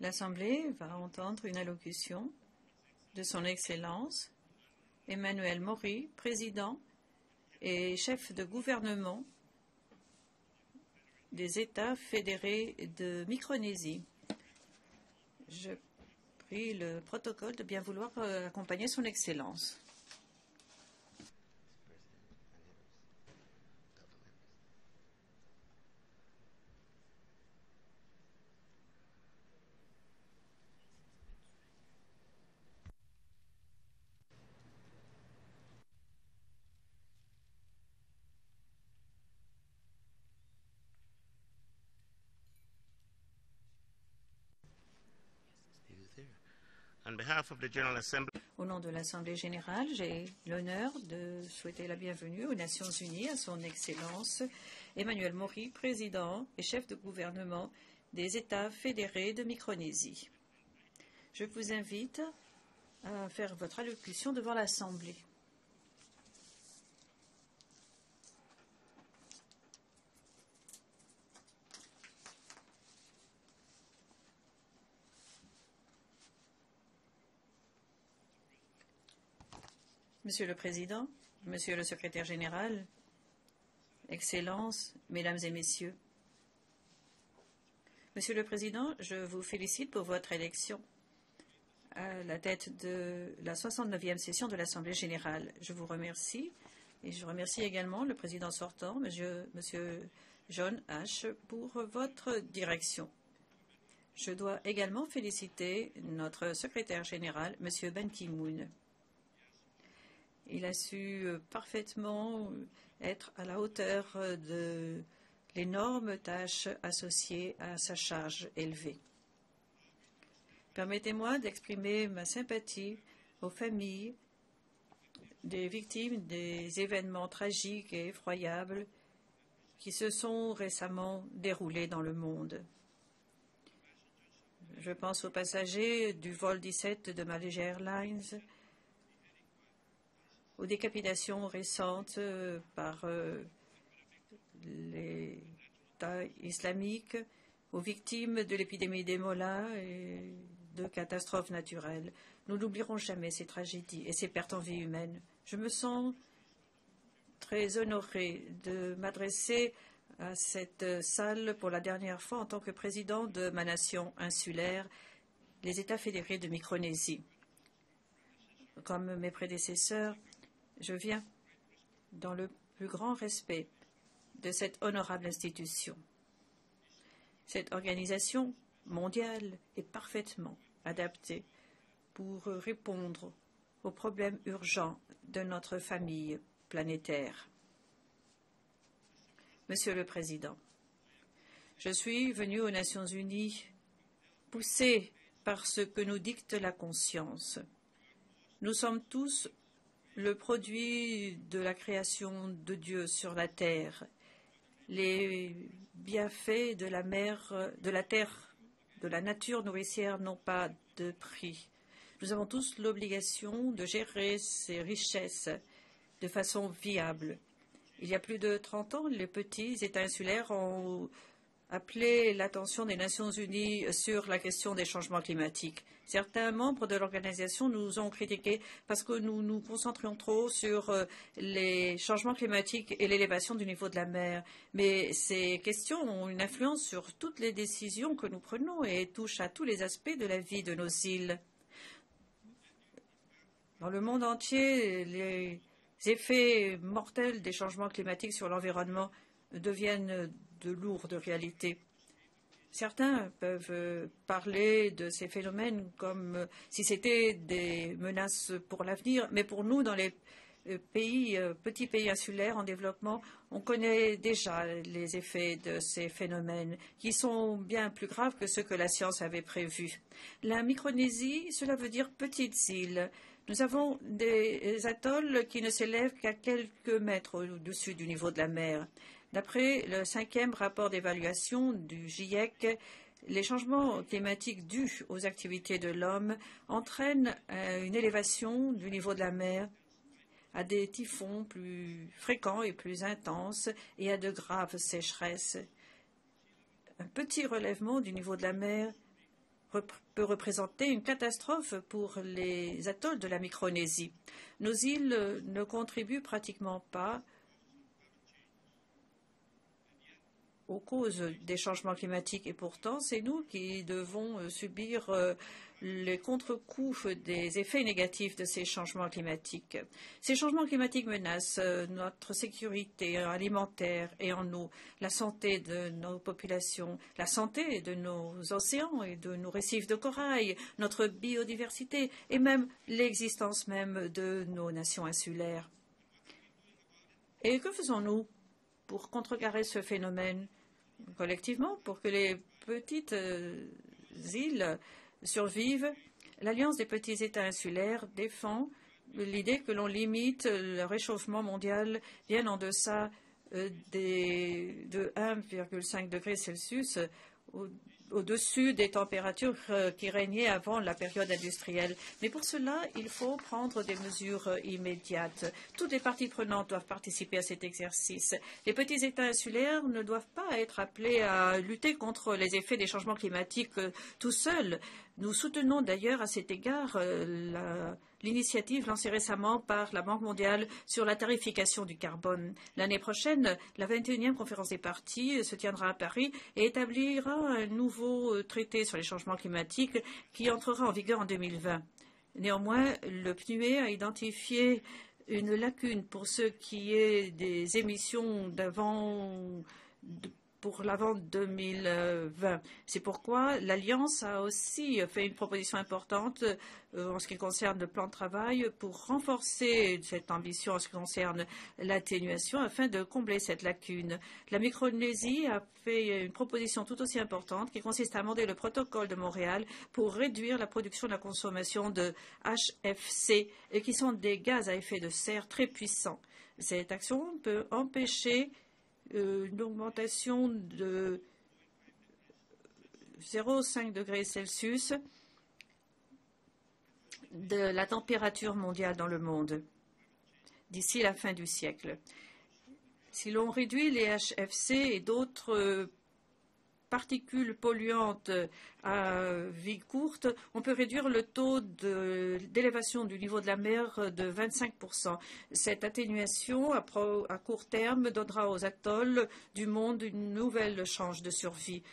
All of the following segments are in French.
L'Assemblée va entendre une allocution de Son Excellence Emmanuel Maury, président et chef de gouvernement des États fédérés de Micronésie. Je prie le protocole de bien vouloir accompagner Son Excellence. Au nom de l'Assemblée générale, j'ai l'honneur de souhaiter la bienvenue aux Nations unies à Son Excellence Emmanuel Maury, président et chef de gouvernement des États fédérés de Micronésie. Je vous invite à faire votre allocution devant l'Assemblée. Monsieur le Président, Monsieur le Secrétaire général, Excellences, Mesdames et Messieurs. Monsieur le Président, je vous félicite pour votre élection à la tête de la 69e session de l'Assemblée générale. Je vous remercie et je remercie également le Président sortant, Monsieur John H., pour votre direction. Je dois également féliciter notre secrétaire général, Monsieur Ban Ki-moon. Il a su parfaitement être à la hauteur de l'énorme tâche associée à sa charge élevée. Permettez-moi d'exprimer ma sympathie aux familles des victimes des événements tragiques et effroyables qui se sont récemment déroulés dans le monde. Je pense aux passagers du vol 17 de Malaysia Airlines, aux décapitations récentes par l'État islamique, aux victimes de l'épidémie d'Ebola et de catastrophes naturelles. Nous n'oublierons jamais ces tragédies et ces pertes en vie humaine. Je me sens très honoré de m'adresser à cette salle pour la dernière fois en tant que président de ma nation insulaire, les États fédérés de Micronésie. Comme mes prédécesseurs, je viens dans le plus grand respect de cette honorable institution. Cette organisation mondiale est parfaitement adaptée pour répondre aux problèmes urgents de notre famille planétaire. Monsieur le Président, je suis venu aux Nations unies poussé par ce que nous dicte la conscience. Nous sommes tous le produit de la création de Dieu sur la terre. Les bienfaits de la mer, de la terre, de la nature nourricière n'ont pas de prix. Nous avons tous l'obligation de gérer ces richesses de façon viable. Il y a plus de 30 ans, les petits États insulaires ont appelé l'attention des Nations unies sur la question des changements climatiques. Certains membres de l'organisation nous ont critiqués parce que nous nous concentrions trop sur les changements climatiques et l'élévation du niveau de la mer. Mais ces questions ont une influence sur toutes les décisions que nous prenons et touchent à tous les aspects de la vie de nos îles. Dans le monde entier, les effets mortels des changements climatiques sur l'environnement deviennent de lourdes réalités. Certains peuvent parler de ces phénomènes comme si c'était des menaces pour l'avenir, mais pour nous, dans les petits pays insulaires en développement, on connaît déjà les effets de ces phénomènes qui sont bien plus graves que ceux que la science avait prévus. La Micronésie, cela veut dire petites îles. Nous avons des atolls qui ne s'élèvent qu'à quelques mètres au-dessus du niveau de la mer. D'après le 5e rapport d'évaluation du GIEC, les changements climatiques dus aux activités de l'homme entraînent une élévation du niveau de la mer, à des typhons plus fréquents et plus intenses et à de graves sécheresses. Un petit relèvement du niveau de la mer peut représenter une catastrophe pour les atolls de la Micronésie. Nos îles ne contribuent pratiquement pas aux causes des changements climatiques et pourtant c'est nous qui devons subir les contre-coups des effets négatifs de ces changements climatiques. Ces changements climatiques menacent notre sécurité alimentaire et en eau, la santé de nos populations, la santé de nos océans et de nos récifs de corail, notre biodiversité et même l'existence même de nos nations insulaires. Et que faisons-nous pour contrecarrer ce phénomène collectivement pour que les petites îles survivent? L'Alliance des petits États insulaires défend l'idée que l'on limite le réchauffement mondial bien en deçà de 1,5 degré Celsius au-dessus des températures qui régnaient avant la période industrielle. Mais pour cela, il faut prendre des mesures immédiates. Toutes les parties prenantes doivent participer à cet exercice. Les petits États insulaires ne doivent pas être appelés à lutter contre les effets des changements climatiques tout seuls. Nous soutenons d'ailleurs à cet égard l'initiative lancée récemment par la Banque mondiale sur la tarification du carbone. L'année prochaine, la 21e conférence des parties se tiendra à Paris et établira un nouveau traité sur les changements climatiques qui entrera en vigueur en 2020. Néanmoins, le PNUE a identifié une lacune pour ce qui est des émissions pour l'avant 2020. C'est pourquoi l'Alliance a aussi fait une proposition importante en ce qui concerne le plan de travail pour renforcer cette ambition en ce qui concerne l'atténuation afin de combler cette lacune. La Micronésie a fait une proposition tout aussi importante qui consiste à amender le protocole de Montréal pour réduire la production et la consommation de HFC, qui sont des gaz à effet de serre très puissants. Cette action peut empêcher une augmentation de 0,5 degrés Celsius de la température mondiale dans le monde d'ici la fin du siècle. Si l'on réduit les HFC et d'autres particules polluantes à vie courte, on peut réduire le taux d'élévation du niveau de la mer de 25%. Cette atténuation à court terme donnera aux atolls du monde une nouvelle chance de survie.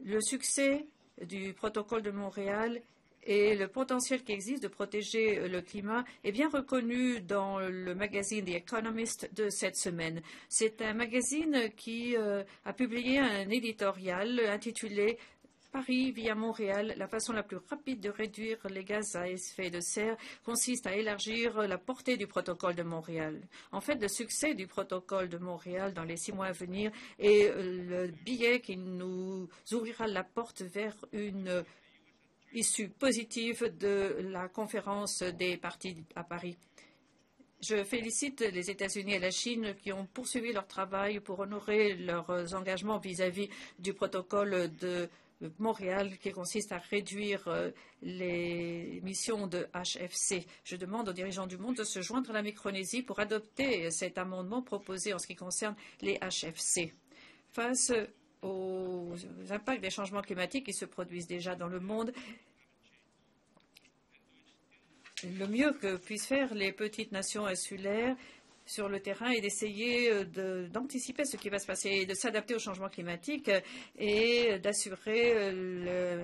Le succès du protocole de Montréal et le potentiel qui existe de protéger le climat est bien reconnu dans le magazine The Economist de cette semaine. C'est un magazine qui a publié un éditorial intitulé Paris via Montréal, la façon la plus rapide de réduire les gaz à effet de serre consiste à élargir la portée du protocole de Montréal. En fait, le succès du protocole de Montréal dans les 6 mois à venir est le billet qui nous ouvrira la porte vers une issue positive de la conférence des parties à Paris. Je félicite les États-Unis et la Chine qui ont poursuivi leur travail pour honorer leurs engagements vis-à-vis du protocole de Montréal qui consiste à réduire les émissions de HFC. Je demande aux dirigeants du monde de se joindre à la Micronésie pour adopter cet amendement proposé en ce qui concerne les HFC. Face aux impacts des changements climatiques qui se produisent déjà dans le monde, le mieux que puissent faire les petites nations insulaires sur le terrain est d'essayer d'anticiper ce qui va se passer et de s'adapter au changement climatique et d'assurer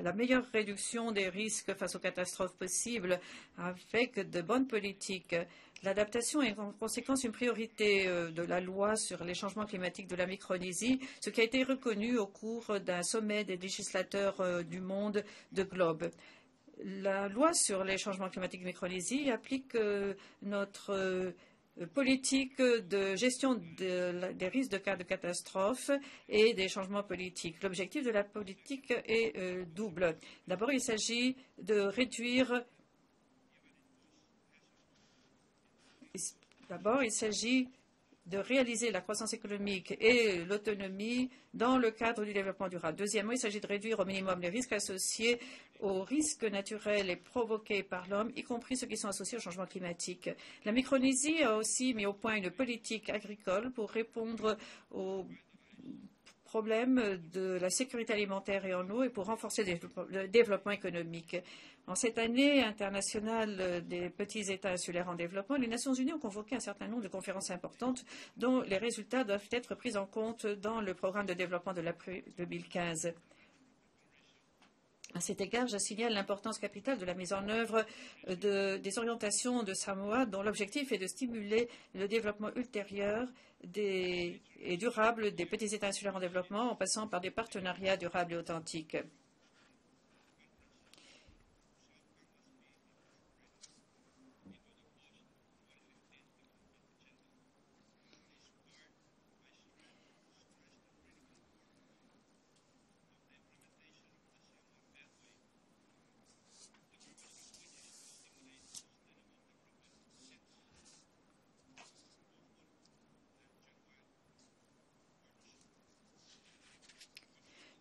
la meilleure réduction des risques face aux catastrophes possibles avec de bonnes politiques. L'adaptation est en conséquence une priorité de la loi sur les changements climatiques de la Micronésie, ce qui a été reconnu au cours d'un sommet des législateurs du monde de Globe. La loi sur les changements climatiques de Micronésie applique notre politique de gestion des risques de cas de catastrophe et des changements politiques. L'objectif de la politique est double. D'abord, il s'agit de réduire réaliser la croissance économique et l'autonomie dans le cadre du développement durable. Deuxièmement, il s'agit de réduire au minimum les risques associés aux risques naturels et provoqués par l'homme, y compris ceux qui sont associés au changement climatique. La Micronésie a aussi mis au point une politique agricole pour répondre aux problème de la sécurité alimentaire et en eau et pour renforcer le développement économique. En cette année internationale des petits États insulaires en développement, les Nations unies ont convoqué un certain nombre de conférences importantes dont les résultats doivent être pris en compte dans le programme de développement de l'après 2015. À cet égard, je signale l'importance capitale de la mise en œuvre des orientations de Samoa, dont l'objectif est de stimuler le développement ultérieur et durable des petits États insulaires en développement en passant par des partenariats durables et authentiques.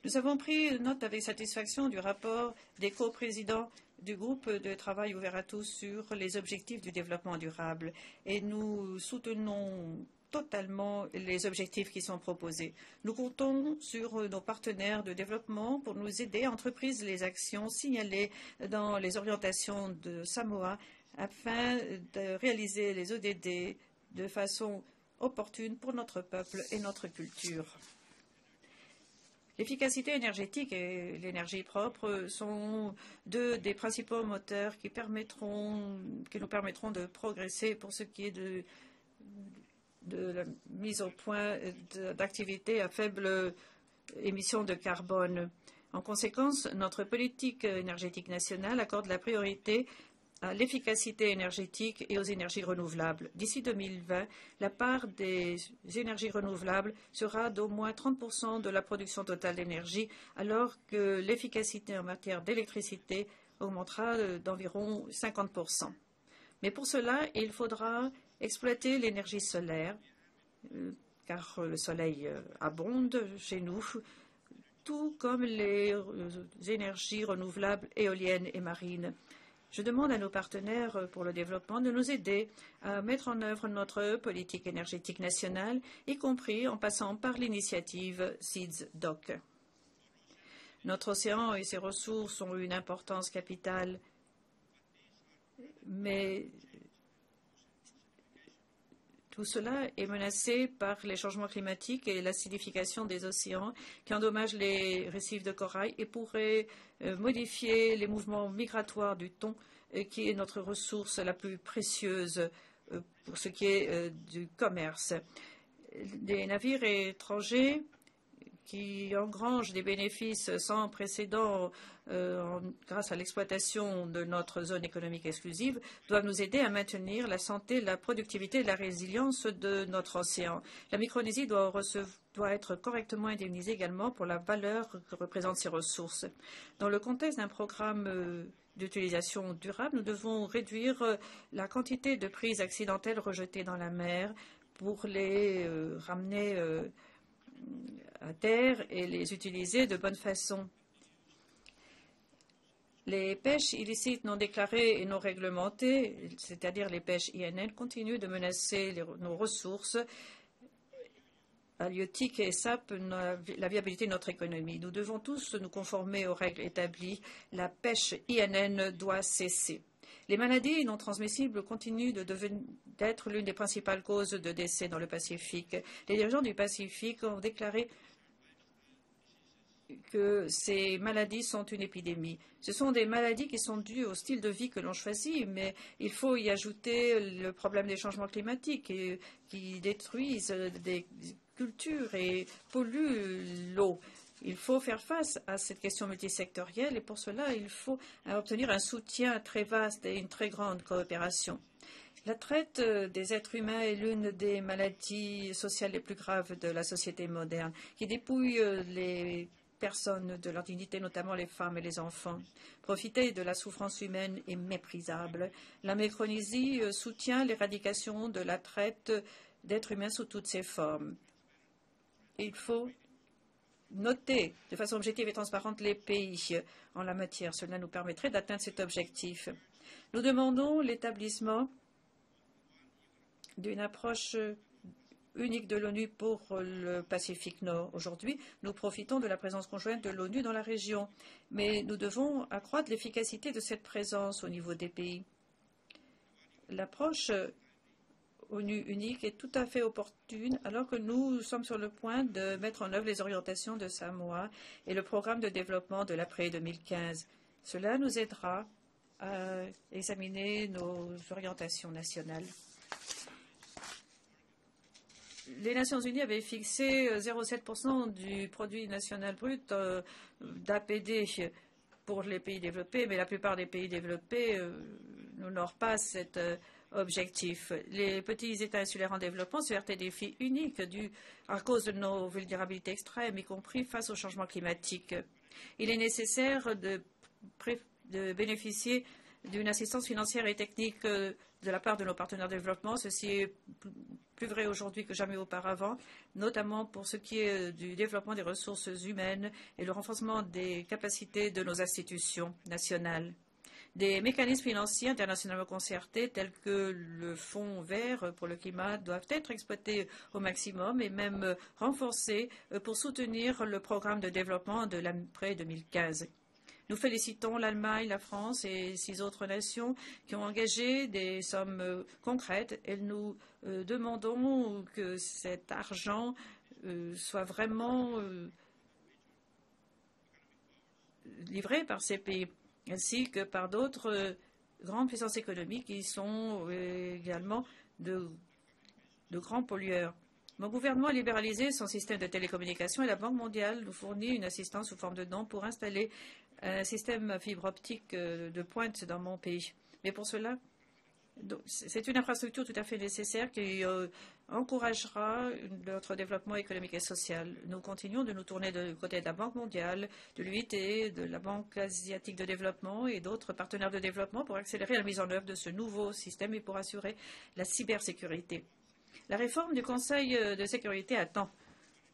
Nous avons pris note avec satisfaction du rapport des coprésidents du groupe de travail ouvert à tous sur les objectifs du développement durable et nous soutenons totalement les objectifs qui sont proposés. Nous comptons sur nos partenaires de développement pour nous aider à entreprendre les actions signalées dans les orientations de Samoa afin de réaliser les ODD de façon opportune pour notre peuple et notre culture. L'efficacité énergétique et l'énergie propre sont deux des principaux moteurs qui nous permettront de progresser pour ce qui est de la mise au point d'activités à faible émission de carbone. En conséquence, notre politique énergétique nationale accorde la priorité à l'efficacité énergétique et aux énergies renouvelables. D'ici 2020, la part des énergies renouvelables sera d'au moins 30% de la production totale d'énergie, alors que l'efficacité en matière d'électricité augmentera d'environ 50%. Mais pour cela, il faudra exploiter l'énergie solaire, car le soleil abonde chez nous, tout comme les énergies renouvelables éoliennes et marines. Je demande à nos partenaires pour le développement de nous aider à mettre en œuvre notre politique énergétique nationale, y compris en passant par l'initiative SEEDS-DOC. Notre océan et ses ressources ont une importance capitale, mais tout cela est menacé par les changements climatiques et l'acidification des océans qui endommagent les récifs de corail et pourraient modifier les mouvements migratoires du thon, qui est notre ressource la plus précieuse pour ce qui est du commerce. Des navires étrangers qui engrangent des bénéfices sans précédent grâce à l'exploitation de notre zone économique exclusive doivent nous aider à maintenir la santé, la productivité et la résilience de notre océan. La Micronésie doit être correctement indemnisée également pour la valeur que représentent ses ressources. Dans le contexte d'un programme d'utilisation durable, nous devons réduire la quantité de prises accidentelles rejetées dans la mer pour les ramener à terre et les utiliser de bonne façon. Les pêches illicites non déclarées et non réglementées, c'est-à-dire les pêches INN, continuent de menacer nos ressources halieutiques et sapent la viabilité de notre économie. Nous devons tous nous conformer aux règles établies. La pêche INN doit cesser. Les maladies non transmissibles continuent d'être l'une des principales causes de décès dans le Pacifique. Les dirigeants du Pacifique ont déclaré que ces maladies sont une épidémie. Ce sont des maladies qui sont dues au style de vie que l'on choisit, mais il faut y ajouter le problème des changements climatiques qui détruisent des cultures et polluent l'eau. Il faut faire face à cette question multisectorielle et pour cela, il faut obtenir un soutien très vaste et une très grande coopération. La traite des êtres humains est l'une des maladies sociales les plus graves de la société moderne, qui dépouille les personnes de leur dignité, notamment les femmes et les enfants. Profiter de la souffrance humaine est méprisable. La Micronésie soutient l'éradication de la traite d'êtres humains sous toutes ses formes. Il faut noter de façon objective et transparente les pays en la matière. Cela nous permettrait d'atteindre cet objectif. Nous demandons l'établissement d'une approche unique de l'ONU pour le Pacifique Nord. Aujourd'hui, nous profitons de la présence conjointe de l'ONU dans la région, mais nous devons accroître l'efficacité de cette présence au niveau des pays. L'approche ONU unique est tout à fait opportune alors que nous sommes sur le point de mettre en œuvre les orientations de Samoa et le programme de développement de l'après 2015. Cela nous aidera à examiner nos orientations nationales. Les Nations Unies avaient fixé 0,7% du produit national brut d'APD pour les pays développés, mais la plupart des pays développés n'honorent pas cet objectif. Les petits États insulaires en développement se heurtent à des défis uniques dus à cause de nos vulnérabilités extrêmes, y compris face au changement climatique. Il est nécessaire de bénéficier d'une assistance financière et technique de la part de nos partenaires de développement. Ceci est plus vrai aujourd'hui que jamais auparavant, notamment pour ce qui est du développement des ressources humaines et le renforcement des capacités de nos institutions nationales. Des mécanismes financiers internationalement concertés tels que le Fonds vert pour le climat doivent être exploités au maximum et même renforcés pour soutenir le programme de développement de l'après 2015. Nous félicitons l'Allemagne, la France et 6 autres nations qui ont engagé des sommes concrètes et nous demandons que cet argent soit vraiment livré par ces pays, ainsi que par d'autres grandes puissances économiques qui sont également de grands pollueurs. Mon gouvernement a libéralisé son système de télécommunications et la Banque mondiale nous fournit une assistance sous forme de dons pour installer un système fibre optique de pointe dans mon pays. Mais pour cela, c'est une infrastructure tout à fait nécessaire qui encouragera notre développement économique et social. Nous continuons de nous tourner du côté de la Banque mondiale, de l'UIT, de la Banque asiatique de développement et d'autres partenaires de développement pour accélérer la mise en œuvre de ce nouveau système et pour assurer la cybersécurité. La réforme du Conseil de sécurité attend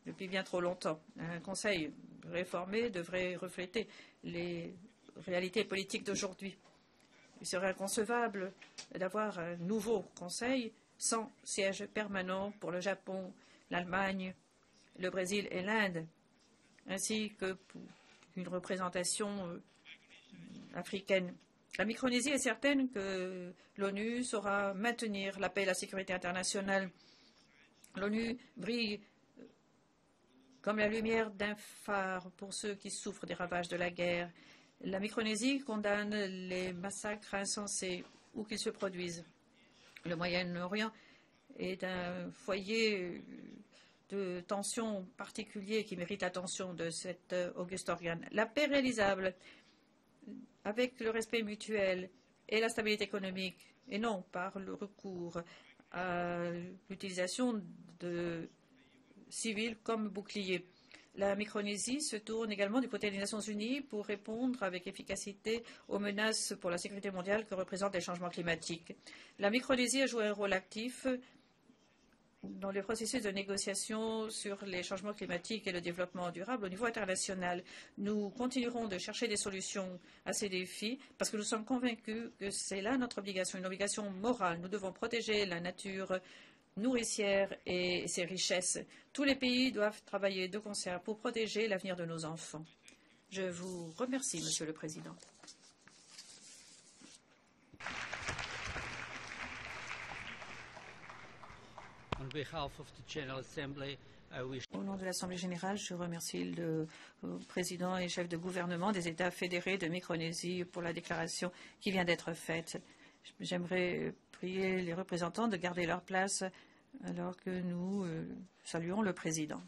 depuis bien trop longtemps. Un Conseil réformé devrait refléter les réalités politiques d'aujourd'hui. Il serait inconcevable d'avoir un nouveau Conseil sans siège permanent pour le Japon, l'Allemagne, le Brésil et l'Inde, ainsi que pour une représentation africaine. La Micronésie est certaine que l'ONU saura maintenir la paix et la sécurité internationale. L'ONU brille comme la lumière d'un phare pour ceux qui souffrent des ravages de la guerre. La Micronésie condamne les massacres insensés où qu'ils se produisent. Le Moyen-Orient est un foyer de tension particulier qui mérite l'attention de cet auguste organe. La paix réalisable avec le respect mutuel et la stabilité économique, et non par le recours à l'utilisation de civils comme boucliers. La Micronésie se tourne également du côté des Nations Unies pour répondre avec efficacité aux menaces pour la sécurité mondiale que représentent les changements climatiques. La Micronésie a joué un rôle actif dans le processus de négociation sur les changements climatiques et le développement durable au niveau international. Nous continuerons de chercher des solutions à ces défis parce que nous sommes convaincus que c'est là notre obligation, une obligation morale. Nous devons protéger la nature nourricière et ses richesses. Tous les pays doivent travailler de concert pour protéger l'avenir de nos enfants. Je vous remercie, Monsieur le Président. Au nom de l'Assemblée générale, je remercie le président et chef de gouvernement des États fédérés de Micronésie pour la déclaration qui vient d'être faite. J'aimerais prier les représentants de garder leur place alors que nous saluons le président.